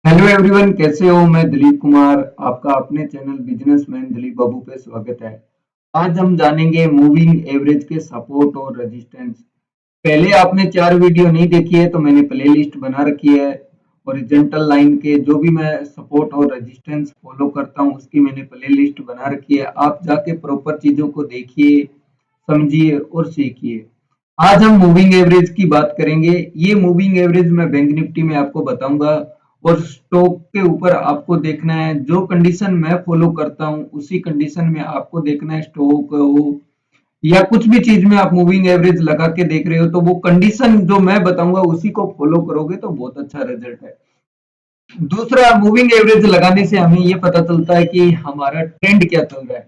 Hello everyone, कैसे हो? मैं दिलीप कुमार, आपका अपने चैनल बिजनेसमैन दिलीप बाबू पे स्वागत है। आज हम जानेंगे मूविंग एवरेज के सपोर्ट और रेजिस्टेंस। पहले आपने 4 वीडियो नहीं देखी है तो मैंने प्लेलिस्ट बना रखी है। हॉरिजॉन्टल लाइन के जो भी मैं सपोर्ट और रेजिस्टेंस फॉलो करता हूँ उसकी मैंने प्लेलिस्ट बना रखी है। आप जाके प्रॉपर चीजों को देखिए, समझिए और सीखिए। आज हम मूविंग एवरेज की बात करेंगे। ये मूविंग एवरेज मैं बैंक निफ्टी में आपको बताऊंगा और स्टॉक के ऊपर आपको देखना है जो कंडीशन मैं फॉलो करता हूँ उसी कंडीशन में आपको देखना है। स्टॉक हो या कुछ भी चीज में आप मूविंग एवरेज लगा के देख रहे हो तो वो कंडीशन जो मैं बताऊंगा उसी को फॉलो करोगे तो बहुत अच्छा रिजल्ट है। दूसरा, मूविंग एवरेज लगाने से हमें ये पता चलता है कि हमारा ट्रेंड क्या चल रहा है।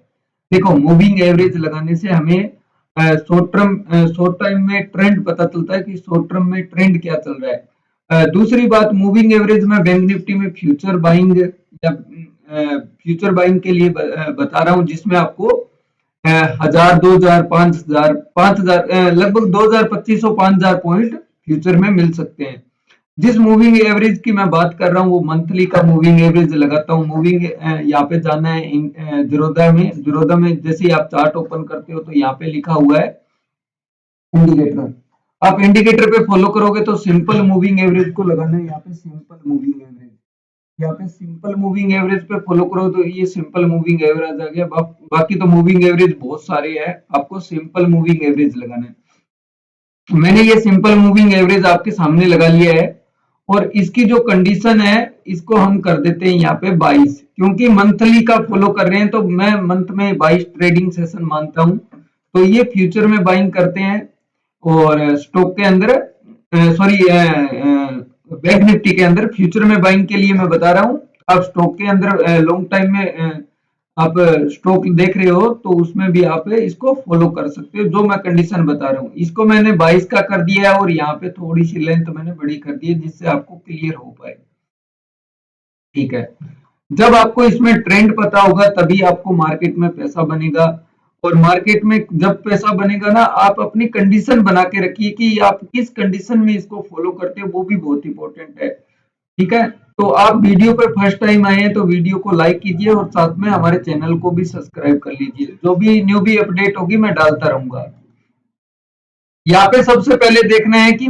देखो, मूविंग एवरेज लगाने से हमें शॉर्ट टाइम में ट्रेंड पता चलता है कि शॉर्ट टर्म में ट्रेंड क्या चल रहा है। दूसरी बात, मूविंग एवरेज में बैंक निफ्टी में फ्यूचर बाइंग या फ्यूचर बाइंग के लिए बता रहा हूँ जिसमें आपको 1000 2000 5000 5000 लगभग 2500 5000 पॉइंट फ्यूचर में मिल सकते हैं। जिस मूविंग एवरेज की मैं बात कर रहा हूँ वो मंथली का मूविंग एवरेज लगाता हूँ। मूविंग यहाँ पे जाना है जीरोधा में जैसे ही आप चार्ट ओपन करते हो तो यहाँ पे लिखा हुआ है इंडिकेटर। आप इंडिकेटर पे फॉलो करोगे तो सिंपल मूविंग एवरेज को लगाना है। यहाँ पे सिंपल मूविंग एवरेज, यहाँ पे सिंपल मूविंग एवरेज पे फॉलो करो तो ये सिंपल मूविंग एवरेज आ गया। बाकी तो मूविंग एवरेज बहुत सारे हैं, आपको सिंपल मूविंग एवरेज लगाना है। मैंने ये सिंपल मूविंग एवरेज आपके सामने लगा लिया है और इसकी जो कंडीशन है इसको हम कर देते हैं यहाँ पे 22, क्योंकि मंथली का फॉलो कर रहे हैं तो मैं मंथ में 22 ट्रेडिंग सेशन मानता हूँ। तो ये फ्यूचर में बाइंग करते हैं और स्टॉक के अंदर सॉरी बैंक निफ्टी के अंदर फ्यूचर में बाइंग के लिए मैं बता रहा हूँ। आप स्टॉक के अंदर लॉन्ग टाइम में आप स्टॉक देख रहे हो तो उसमें भी आप इसको फॉलो कर सकते हो जो मैं कंडीशन बता रहा हूँ। इसको मैंने 22 का कर दिया है और यहाँ पे थोड़ी सी लेंथ मैंने बड़ी कर दी है जिससे आपको क्लियर हो पाए। ठीक है, जब आपको इसमें ट्रेंड पता होगा तभी आपको मार्केट में पैसा बनेगा। और मार्केट में जब पैसा बनेगा ना, आप अपनी कंडीशन बना के रखिए कि आप किस कंडीशन में इसको फॉलो करते हो, वो भी बहुत इंपॉर्टेंट है। ठीक है, तो आप वीडियो पर फर्स्ट टाइम आए हैं तो वीडियो को लाइक कीजिए और साथ में हमारे चैनल को भी सब्सक्राइब कर लीजिए। जो भी न्यू भी अपडेट होगी मैं डालता रहूंगा। यहाँ पे सबसे पहले देखना है कि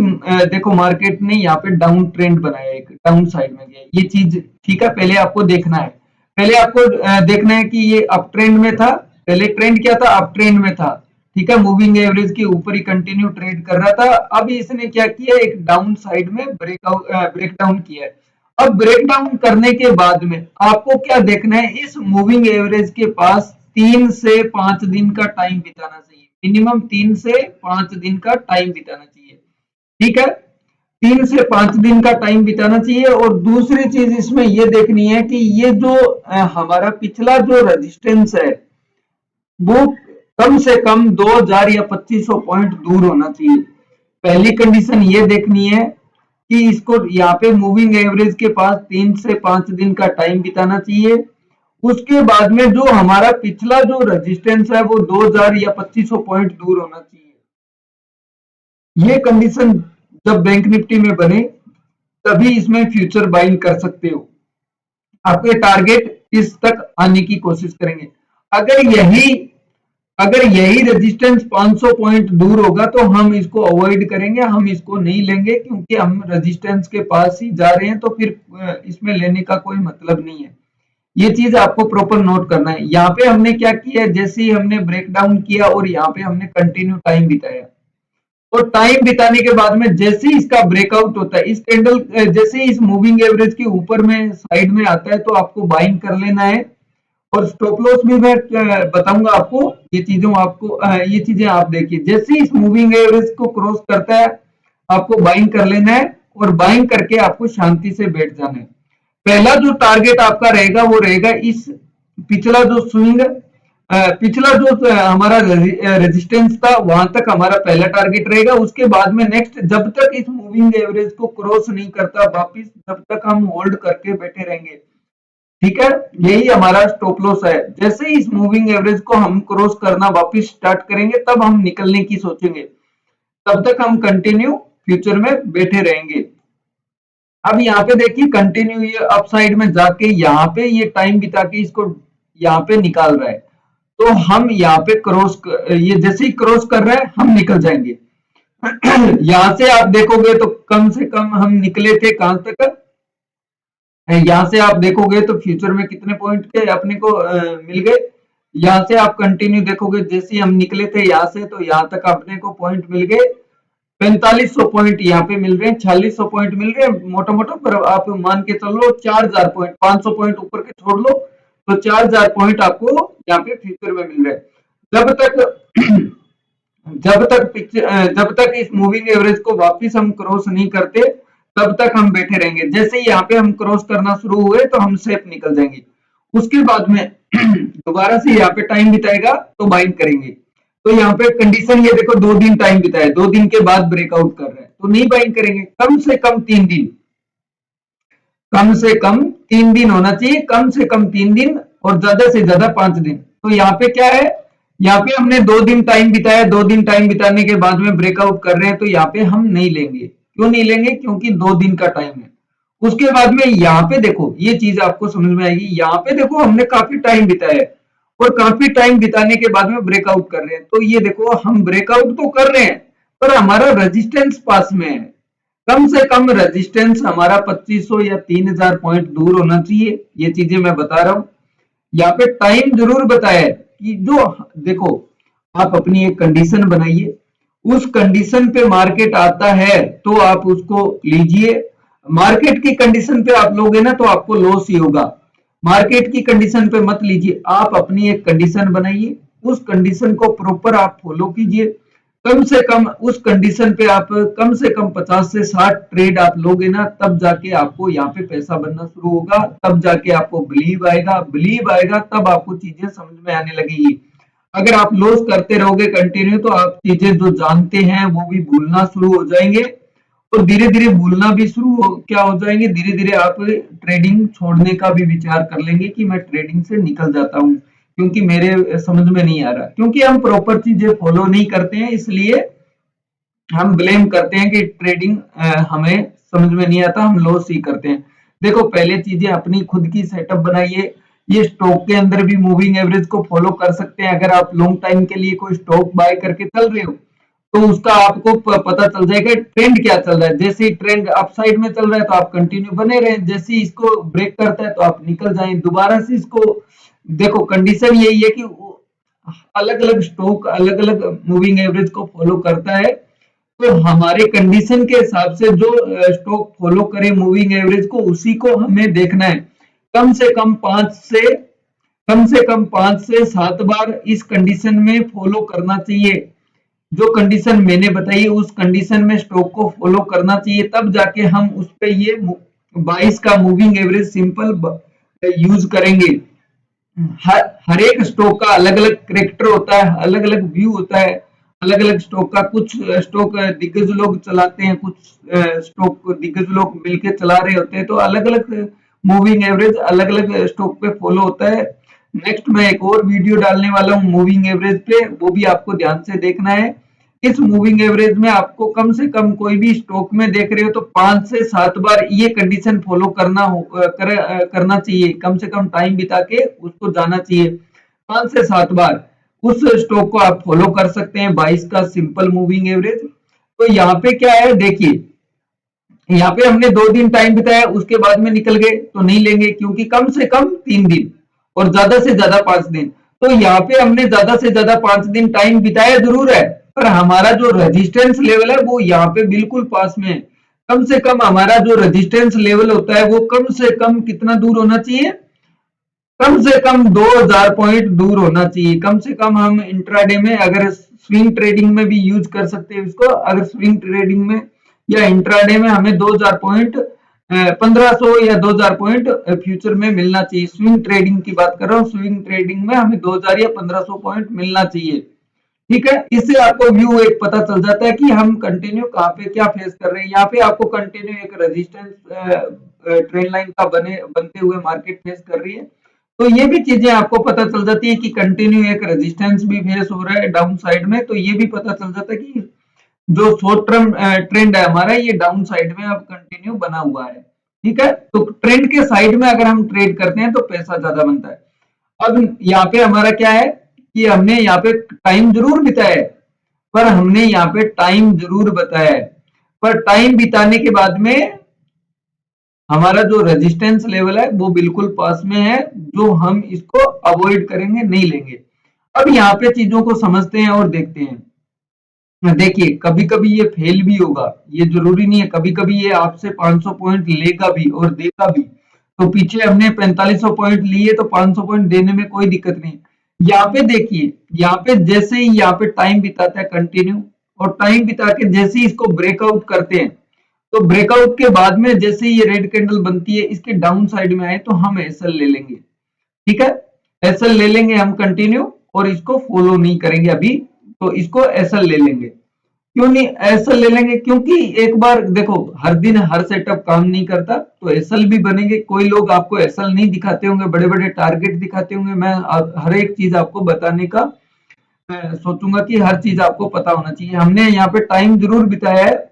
देखो मार्केट ने यहाँ पे डाउन ट्रेंड बनाया है, एक डाउन साइड में गया ये चीज। ठीक है, पहले आपको देखना है। पहले आपको देखना है कि ये अप ट्रेंड में था। पहले ट्रेंड क्या था? अप ट्रेंड में था। ठीक है, मूविंग एवरेज के ऊपर ही कंटिन्यू ट्रेड कर रहा था। अब इसने क्या किया, एक डाउन साइड में ब्रेक डाउन किया है। अब ब्रेक डाउन करने के बाद में आपको क्या देखना है, इस मूविंग एवरेज के पास 3 से 5 दिन का टाइम बिताना चाहिए। मिनिमम 3 से 5 दिन का टाइम बिताना चाहिए। ठीक है, 3 से 5 दिन का टाइम बिताना चाहिए। और दूसरी चीज इसमें ये देखनी है कि ये जो हमारा पिछला जो रेजिस्टेंस है वो कम से कम 2000 या 2500 पॉइंट दूर होना चाहिए। पहली कंडीशन ये देखनी है कि इसको यहाँ पे मूविंग एवरेज के पास 3 से 5 दिन का टाइम बिताना चाहिए। उसके बाद में जो हमारा पिछला जो रेजिस्टेंस है वो 2000 या 2500 पॉइंट दूर होना चाहिए। ये कंडीशन जब बैंक निफ्टी में बने तभी इसमें फ्यूचर बाइंग कर सकते हो। आपके टारगेट इस तक आने की कोशिश करेंगे। अगर यही अगर यही रेजिस्टेंस 500 पॉइंट दूर होगा तो हम इसको अवॉइड करेंगे, हम इसको नहीं लेंगे क्योंकि हम रेजिस्टेंस के पास ही जा रहे हैं तो फिर इसमें लेने का कोई मतलब नहीं है। ये चीज आपको प्रॉपर नोट करना है। यहाँ पे हमने क्या किया, जैसे ही हमने ब्रेक डाउन किया और यहाँ पे हमने कंटिन्यू टाइम बिताया और टाइम बिताने के बाद में जैसे ही इसका ब्रेकआउट होता है, इस कैंडल जैसे ही इस मूविंग एवरेज के ऊपर में साइड में आता है तो आपको बाइंग कर लेना है। और स्टॉप लॉस भी मैं बताऊंगा आपको। ये चीजें आप देखिए, जैसे ही इस मूविंग एवरेज को क्रॉस करता है आपको बाइंग कर लेना है और बाइंग करके आपको शांति से बैठ जाना है। पहला जो टारगेट आपका रहेगा वो रहेगा इस पिछला जो स्विंग, पिछला जो हमारा रेजिस्टेंस था वहां तक हमारा पहला टारगेट रहेगा। उसके बाद में नेक्स्ट जब तक इस मूविंग एवरेज को क्रॉस नहीं करता वापिस तब तक हम होल्ड करके बैठे रहेंगे। ठीक है, यही हमारा स्टॉप लॉस है। जैसे ही इस मूविंग एवरेज को हम क्रॉस करना वापिस स्टार्ट करेंगे तब हम निकलने की सोचेंगे, तब तक हम कंटिन्यू फ्यूचर में बैठे रहेंगे। अब यहाँ पे देखिए कंटिन्यू ये अप साइड में जाके यहाँ पे ये टाइम बिता के इसको यहाँ पे निकाल रहा है, तो हम यहाँ पे ये जैसे ही क्रॉस कर रहा है हम निकल जाएंगे। यहाँ से आप देखोगे तो कम से कम हम निकले थे कहां तक, यहाँ से आप देखोगे तो फ्यूचर में कितने पॉइंट के अपने को मिल गए। यहाँ से आप कंटिन्यू देखोगे जैसे ही हम निकले थे यहाँ से, तो यहाँ तक अपने को पॉइंट मिल गए 4500 पॉइंट यहाँ पे मिल रहे हैं, 4600 पॉइंट मिल रहे हैं मोटा मोटा, पर आप मान के चल लो 4000 पॉइंट, 500 पॉइंट ऊपर के छोड़ लो तो 4000 पॉइंट आपको यहाँ पे फ्यूचर में मिल रहे हैं। जब तक जब तक इस मूविंग एवरेज को वापस हम क्रॉस नहीं करते तब तक हम बैठे रहेंगे। जैसे ही यहाँ पे हम क्रॉस करना शुरू हुए तो हम सेफ निकल जाएंगे। उसके बाद में दोबारा से यहाँ पे टाइम बिताएगा तो बाइंग करेंगे। तो यहाँ पे कंडीशन ये देखो 2 दिन टाइम बिताया, 2 दिन के बाद ब्रेकआउट कर रहा है तो नहीं बाइंग करेंगे। कम से कम 3 दिन, कम से कम 3 दिन होना चाहिए, कम से कम 3 दिन और ज्यादा से ज्यादा 5 दिन। तो यहाँ पे क्या है, यहाँ पे हमने 2 दिन टाइम बिताया, 2 दिन टाइम बिताने के बाद में ब्रेकआउट कर रहे हैं तो यहाँ पे हम नहीं लेंगे। क्यों नहीं लेंगे? क्योंकि 2 दिन का टाइम है। उसके बाद में यहाँ पे देखो ये चीज आपको समझ में आएगी, यहाँ पे देखो हमने काफी टाइम बिताया है और काफी टाइम बिताने के बाद में ब्रेकआउट कर रहे हैं। तो ये देखो हम ब्रेकआउट तो कर रहे हैं पर हमारा रेजिस्टेंस पास में है। कम से कम रेजिस्टेंस हमारा 2500 या 3000 पॉइंट दूर होना चाहिए। ये चीजें मैं बता रहा हूं। यहाँ पे टाइम जरूर बताया है कि जो देखो आप अपनी एक कंडीशन बनाइए, उस कंडीशन पे मार्केट आता है तो आप उसको लीजिए। मार्केट की कंडीशन पे आप लोगे ना तो आपको लॉस ही होगा। मार्केट की कंडीशन पे मत लीजिए, आप अपनी एक कंडीशन बनाइए, उस कंडीशन को प्रॉपर आप फॉलो कीजिए। कम से कम उस कंडीशन पे आप कम से कम 50 से 60 ट्रेड आप लोगे ना, तब जाके आपको यहाँ पे पैसा बनना शुरू होगा, तब जाके आपको बिलीव आएगा तब आपको चीजें समझ में आने लगेगी। अगर आप लॉस करते रहोगे कंटिन्यू तो आप चीजें जो जानते हैं वो भी भूलना शुरू हो जाएंगे और धीरे धीरे भूलना भी क्या हो जाएंगे, धीरे धीरे आप ट्रेडिंग छोड़ने का भी विचार कर लेंगे कि मैं ट्रेडिंग से निकल जाता हूँ क्योंकि मेरे समझ में नहीं आ रहा, क्योंकि हम प्रॉपर चीजें फॉलो नहीं करते हैं। इसलिए हम ब्लेम करते हैं कि ट्रेडिंग हमें समझ में नहीं आता, हम लॉस ही करते हैं। देखो पहले चीजें अपनी खुद की सेटअप बनाइए। ये स्टॉक के अंदर भी मूविंग एवरेज को फॉलो कर सकते हैं। अगर आप लॉन्ग टाइम के लिए कोई स्टॉक बाय करके चल रहे हो तो उसका आपको पता चल जाएगा ट्रेंड क्या चल रहा है। जैसे ही ट्रेंड अप साइड में चल रहा है तो आप कंटिन्यू बने रहे, जैसे ही इसको ब्रेक करता है तो आप निकल जाएं दोबारा से इसको। देखो कंडीशन यही है कि अलग अलग स्टॉक अलग अलग मूविंग एवरेज को फॉलो करता है, तो हमारे कंडीशन के हिसाब से जो स्टॉक फॉलो करे मूविंग एवरेज को उसी को हमें देखना है। कम से कम 5 से 7 बार इस कंडीशन में फॉलो करना चाहिए। जो कंडीशन मैंने बताई उस कंडीशन में स्टॉक को फॉलो करना चाहिए, तब जाके हम उस पे ये 22 का मूविंग एवरेज सिंपल यूज करेंगे। हर एक स्टॉक का अलग अलग करेक्टर होता है, अलग अलग व्यू होता है, अलग अलग स्टॉक का। कुछ स्टॉक दिग्गज लोग चलाते हैं, कुछ स्टॉक दिग्गज लोग मिलके चला रहे होते हैं, तो अलग अलग मूविंग एवरेज अलग अलग स्टॉक पे फॉलो होता है। नेक्स्ट मैं एक और वीडियो डालने वाला हूँ मूविंग एवरेज पे, वो भी आपको ध्यान से देखना है। इस मूविंग एवरेज में आपको कम से कम कोई भी स्टॉक में देख रहे हो तो 5 से 7 बार ये कंडीशन फॉलो करना चाहिए। कम से कम टाइम बिता के उसको जाना चाहिए 5 से 7 बार। उस स्टॉक को आप फॉलो कर सकते हैं 22 का सिंपल मूविंग एवरेज। तो यहाँ पे क्या है देखिए, यहाँ पे हमने 2 दिन टाइम बिताया उसके बाद में निकल गए तो नहीं लेंगे क्योंकि कम से कम 3 दिन और ज्यादा से ज्यादा 5 दिन। तो यहाँ पे हमने ज्यादा से ज्यादा 5 दिन टाइम बिताया जरूर है, पर हमारा जो रेजिस्टेंस लेवल है वो यहाँ पे बिल्कुल पास में है। कम से कम हमारा जो रेजिस्टेंस लेवल होता है वो कम से कम कितना दूर होना चाहिए, कम से कम 2000 पॉइंट दूर होना चाहिए। कम से कम हम इंट्राडे में अगर स्विंग ट्रेडिंग में भी यूज कर सकते हैं इसको, अगर स्विंग ट्रेडिंग में या इंट्राडे में हमें 2000 पॉइंट 1500 या 2000 पॉइंट फ्यूचर में मिलना चाहिए। स्विंग ट्रेडिंग की बात कर रहा हूँ, स्विंग ट्रेडिंग में हमें 2000 या 1500 पॉइंट मिलना चाहिए। ठीक है, इससे आपको व्यू एक पता चल जाता है कि हम कंटिन्यू कहाँ पे क्या फेस कर रहे हैं। यहाँ पे आपको कंटिन्यू एक रेजिस्टेंस ट्रेंड लाइन का बनते हुए मार्केट फेस कर रही है, तो ये भी चीजें आपको पता चल जाती है कि कंटिन्यू एक रेजिस्टेंस भी फेस हो रहा है डाउन साइड में, तो ये भी पता चल जाता है कि जो शॉर्ट टर्म ट्रेंड है हमारा, ये डाउन साइड में अब कंटिन्यू बना हुआ है। ठीक है, तो ट्रेंड के साइड में अगर हम ट्रेड करते हैं तो पैसा ज्यादा बनता है। अब यहाँ पे हमारा क्या है कि हमने यहाँ पे टाइम जरूर बिताया है, पर हमने यहाँ पे टाइम जरूर बताया है, पर टाइम बिताने के बाद में हमारा जो रेजिस्टेंस लेवल है वो बिल्कुल पास में है, जो हम इसको अवॉइड करेंगे, नहीं लेंगे। अब यहाँ पे चीजों को समझते हैं और देखते हैं। देखिए, कभी कभी ये फेल भी होगा, ये जरूरी नहीं है, कभी कभी ये आपसे 500 पॉइंट लेगा भी और देगा भी। तो पीछे हमने 4500 पॉइंट लिए तो 500 पॉइंट देने में कोई दिक्कत नहीं। यहाँ पे देखिए, यहाँ पे जैसे ही यहाँ पे टाइम बिताता है कंटिन्यू, और टाइम बिता के जैसे ही इसको ब्रेकआउट करते हैं, तो ब्रेकआउट के बाद में जैसे ही ये रेड कैंडल बनती है, इसके डाउन साइड में आए तो हम एसएल ले लेंगे। ठीक है, एसएल ले लेंगे हम कंटिन्यू, और इसको फॉलो नहीं करेंगे अभी, तो इसको एसएल ले लेंगे। क्यों नहीं एसएल ले लेंगे? क्योंकि एक बार देखो, हर दिन हर सेटअप काम नहीं करता, तो एसएल भी बनेंगे। कोई लोग आपको एसएल नहीं दिखाते होंगे, बड़े बड़े टारगेट दिखाते होंगे। मैं हर एक चीज आपको बताने का मैं सोचूंगा कि हर चीज आपको पता होना चाहिए। हमने यहाँ पे टाइम जरूर बिताया है,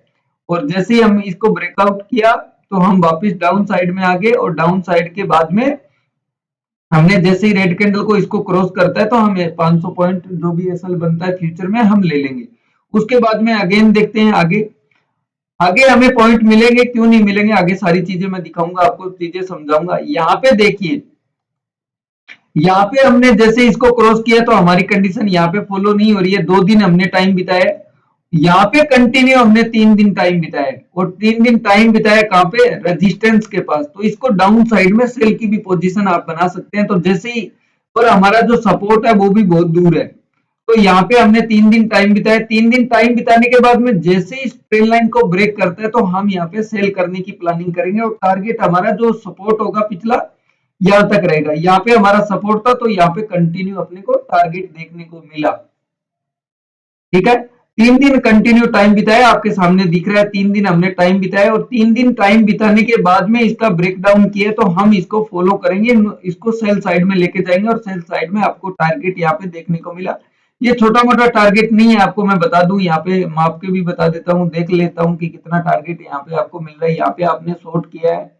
और जैसे ही हम इसको ब्रेकआउट किया तो हम वापस डाउन साइड में आ गए, और डाउन साइड के बाद में हमने जैसे ही रेड कैंडल को इसको क्रॉस करता है तो हम 500 पॉइंट जो भी एसएल बनता है फ्यूचर में हम ले लेंगे। उसके बाद में अगेन देखते हैं आगे, आगे हमें पॉइंट मिलेंगे, क्यों नहीं मिलेंगे, आगे सारी चीजें मैं दिखाऊंगा आपको, चीजें समझाऊंगा। यहाँ पे देखिए, यहाँ पे हमने जैसे इसको क्रॉस किया तो हमारी कंडीशन यहाँ पे फॉलो नहीं हो रही है। 2 दिन हमने टाइम बिताया, यहाँ पे कंटिन्यू हमने 3 दिन टाइम बिताया, और 3 दिन टाइम बिताया कहाँ पे, रेजिस्टेंस के पास। तो इसको डाउन साइड में सेल की भी पोजीशन आप बना सकते हैं। तो जैसे ही, और हमारा जो सपोर्ट है वो भी बहुत दूर है, तो यहाँ पे हमने 3 दिन टाइम बिताया। 3 दिन टाइम बिताने के बाद में जैसे ही ट्रेन लाइन को ब्रेक करता है तो हम यहाँ पे सेल करने की प्लानिंग करेंगे, और टारगेट हमारा जो सपोर्ट होगा पिछला, यहाँ तक रहेगा। यहाँ पे हमारा सपोर्ट था, तो यहाँ पे कंटिन्यू अपने को टारगेट देखने को मिला। ठीक है, 3 दिन कंटिन्यू टाइम बिताया, आपके सामने दिख रहा है 3 दिन हमने टाइम बिताया, और 3 दिन टाइम बिताने के बाद में इसका ब्रेकडाउन किया, तो हम इसको फॉलो करेंगे, इसको सेल साइड में लेके जाएंगे, और सेल साइड में आपको टारगेट यहाँ पे देखने को मिला। ये छोटा मोटा टारगेट नहीं है, आपको मैं बता दूं, यहाँ पे माप के भी बता देता हूँ, देख लेता हूँ कि कितना टारगेट यहाँ पे आपको मिल रहा है। यहाँ पे आपने शॉर्ट किया है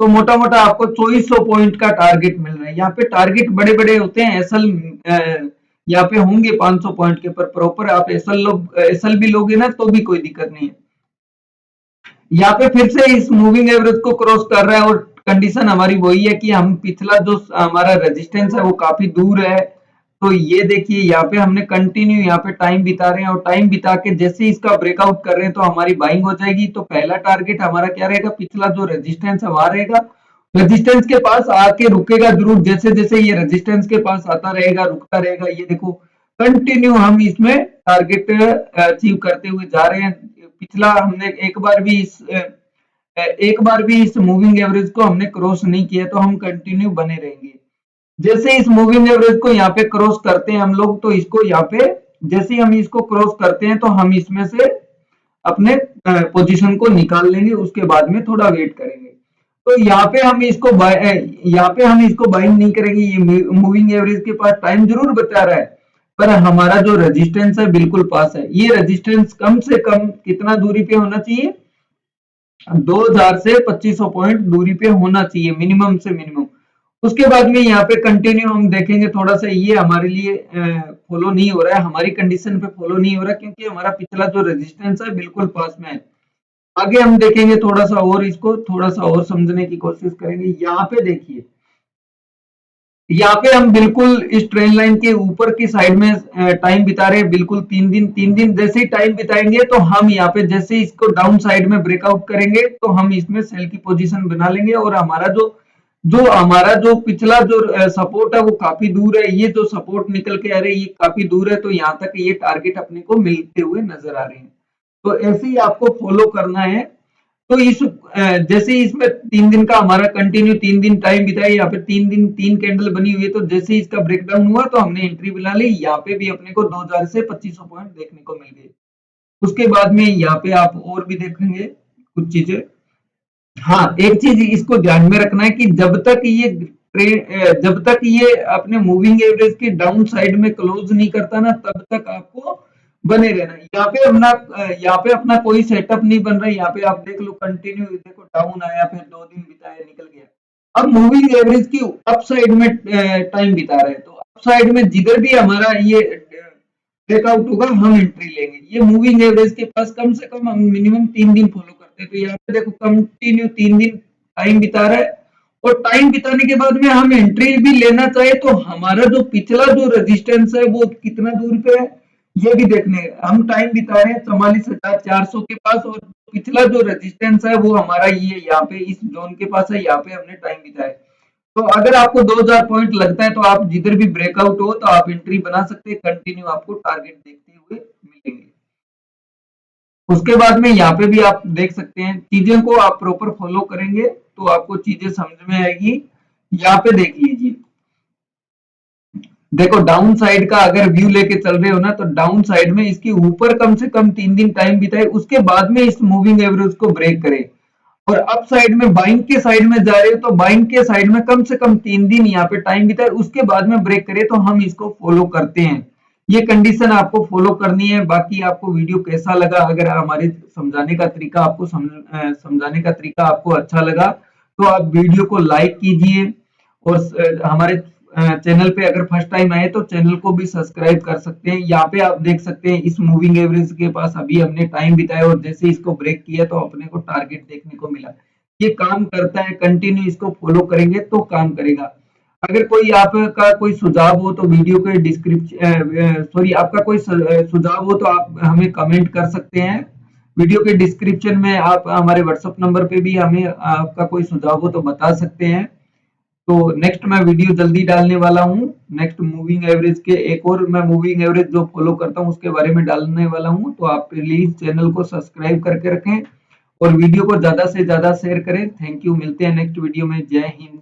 तो मोटा मोटा आपको 2400 पॉइंट का टारगेट मिल रहा है। यहाँ पे टारगेट बड़े बड़े होते हैं, एसएल यहाँ पे होंगे 500 पॉइंट के, पर प्रॉपर आप एसएल भी लोगे ना तो भी कोई दिक्कत नहीं है। यहाँ पे फिर से इस मूविंग एवरेज को क्रॉस कर रहा है, और कंडीशन हमारी वही है कि हम पिछला जो हमारा रेजिस्टेंस है वो काफी दूर है। तो ये देखिए, यहाँ पे हमने कंटिन्यू यहाँ पे टाइम बिता रहे हैं, और टाइम बिता के जैसे ही इसका ब्रेकआउट कर रहे हैं तो हमारी बाइंग हो जाएगी। तो पहला टारगेट हमारा क्या रहेगा, पिछला जो रेजिस्टेंस है वहां रहेगा, रेजिस्टेंस के पास आके रुकेगा जरूर। जैसे जैसे ये रेजिस्टेंस के पास आता रहेगा, रुकता रहेगा, ये देखो कंटिन्यू हम इसमें टारगेट अचीव करते हुए जा रहे हैं। पिछला हमने एक बार भी इस मूविंग एवरेज को हमने क्रॉस नहीं किया, तो हम कंटिन्यू बने रहेंगे। जैसे इस मूविंग एवरेज को यहाँ पे क्रॉस करते हैं हम लोग, तो इसको यहाँ पे जैसे ही हम इसको क्रॉस करते हैं तो हम इसमें से अपने पोजीशन को निकाल लेंगे, उसके बाद में थोड़ा वेट करेंगे। तो यहाँ पे हम इसको बाइंग नहीं करेंगे। ये मूविंग एवरेज के पास टाइम जरूर बता रहा है, पर हमारा जो रेजिस्टेंस है बिल्कुल पास है। ये रेजिस्टेंस कम से कम कितना दूरी पे होना चाहिए, 2000 से 2500 पॉइंट दूरी पे होना चाहिए, मिनिमम से मिनिमम। उसके बाद में यहाँ पे कंटिन्यू हम देखेंगे, थोड़ा सा ये हमारे लिए फॉलो नहीं हो रहा है, हमारी कंडीशन पे फॉलो नहीं हो रहा, क्योंकि हमारा पिछला जो रेजिस्टेंस है बिल्कुल पास में है। आगे हम देखेंगे थोड़ा सा और, इसको थोड़ा सा और समझने की कोशिश करेंगे। यहाँ पे देखिए, यहाँ पे हम बिल्कुल इस ट्रेन लाइन के ऊपर की साइड में टाइम बिता रहे हैं, बिल्कुल 3 दिन। 3 दिन जैसे ही टाइम बिताएंगे तो हम यहाँ पे जैसे इसको डाउन साइड में ब्रेकआउट करेंगे तो हम इसमें सेल की पोजीशन बना लेंगे, और हमारा जो पिछला जो सपोर्ट है वो काफी दूर है। ये जो सपोर्ट निकल के आ रहे हैं ये काफी दूर है, तो यहाँ तक ये टारगेट अपने को मिलते हुए नजर आ रहे हैं। तो ऐसे ही आपको फॉलो करना है। तो जैसे ही इसमें 3 दिन का हमारा कंटिन्यू 3 दिन टाइम बिताया, यहाँ पे 3 दिन 3 कैंडल बनी हुई है, तो जैसे ही इसका ब्रेकडाउन हुआ तो हमने एंट्री बना ली। यहाँ पे भी अपने को 2000 से 2500 पॉइंट देखने को मिल गए। उसके बाद में यहाँ पे आप और भी देखेंगे कुछ चीजें। हाँ, एक चीज इसको ध्यान में रखना है कि जब तक ये अपने मूविंग एवरेज के डाउन साइड में क्लोज नहीं करता ना, तब तक आपको बने रहना। यहाँ पे अपना कोई सेटअप नहीं बन रहा है। यहाँ पे आप देख लो कंटिन्यू, देखो डाउन आया, फिर 2 दिन बिताया, निकल गया। अब मूविंग एवरेज की अप साइड में टाइम बिता रहे हैं, तो अप साइड में जिधर भी हमारा ये ब्रेकआउट होगा हम एंट्री लेंगे। ये मूविंग एवरेज के पास कम से कम हम मिनिमम 3 दिन फॉलो करते हैं। तो यहाँ पे देखो कंटिन्यू 3 दिन टाइम बिता रहा है, और टाइम बिताने के बाद में हम एंट्री भी लेना चाहे तो हमारा जो पिछला जो रेजिस्टेंस है वो कितना दूर पे है, ये भी देखने। हम टाइम बिता रहे हैं 44,400 के पास, और पिछला जो रेजिस्टेंस है वो हमारा ये यहाँ पे इस जोन के पास है, यहाँ पे हमने टाइम बिताया है। तो अगर आपको 2000 पॉइंट लगता है तो आप जिधर भी ब्रेकआउट हो तो आप एंट्री बना सकते हैं, कंटिन्यू आपको टारगेट देखते हुए मिलेंगे। उसके बाद में यहाँ पे भी आप देख सकते हैं, चीजें को आप प्रॉपर फॉलो करेंगे तो आपको चीजें समझ में आएगी। यहाँ पे देख लीजिए, देखो डाउन साइड का अगर व्यू लेके चल रहे हो ना, तो डाउन साइड में इसके ऊपर कम से कम 3 दिन टाइम बिताए, उसके बाद में इस मूविंग एवरेज को ब्रेक करे। और अप साइड में बाइंग के साइड में जा रहे हो तो बाइंग के साइड में कम से कम 3 दिन यहाँ पे टाइम बिताए, उसके बाद में ब्रेक करे, तो हम इसको फॉलो करते हैं। ये कंडीशन आपको फॉलो करनी है। बाकी आपको वीडियो कैसा लगा, अगर हमारे समझाने का तरीका आपको समझाने का तरीका आपको अच्छा लगा तो आप वीडियो को लाइक कीजिए, और हमारे चैनल पे अगर फर्स्ट टाइम आए तो चैनल को भी सब्सक्राइब कर सकते हैं। यहाँ पे आप देख सकते हैं इस मूविंग एवरेज के पास अभी हमने टाइम बिताया, और जैसे इसको ब्रेक किया तो अपने को टारगेट देखने को मिला। ये काम करता है, कंटिन्यू इसको फॉलो करेंगे तो काम करेगा। अगर कोई आपका कोई सुझाव हो तो वीडियो के डिस्क्रिप्शन, सॉरी, आपका कोई सुझाव हो तो आप हमें कमेंट कर सकते हैं। वीडियो के डिस्क्रिप्शन में आप हमारे व्हाट्सएप नंबर पे भी हमें आपका कोई सुझाव हो तो बता सकते हैं। तो नेक्स्ट मैं वीडियो जल्दी डालने वाला हूँ। नेक्स्ट मूविंग एवरेज के एक और मैं मूविंग एवरेज जो फॉलो करता हूँ उसके बारे में डालने वाला हूँ। तो आप प्लीज चैनल को सब्सक्राइब करके रखें और वीडियो को ज्यादा से ज्यादा शेयर करें। थैंक यू, मिलते हैं नेक्स्ट वीडियो में। जय हिंद।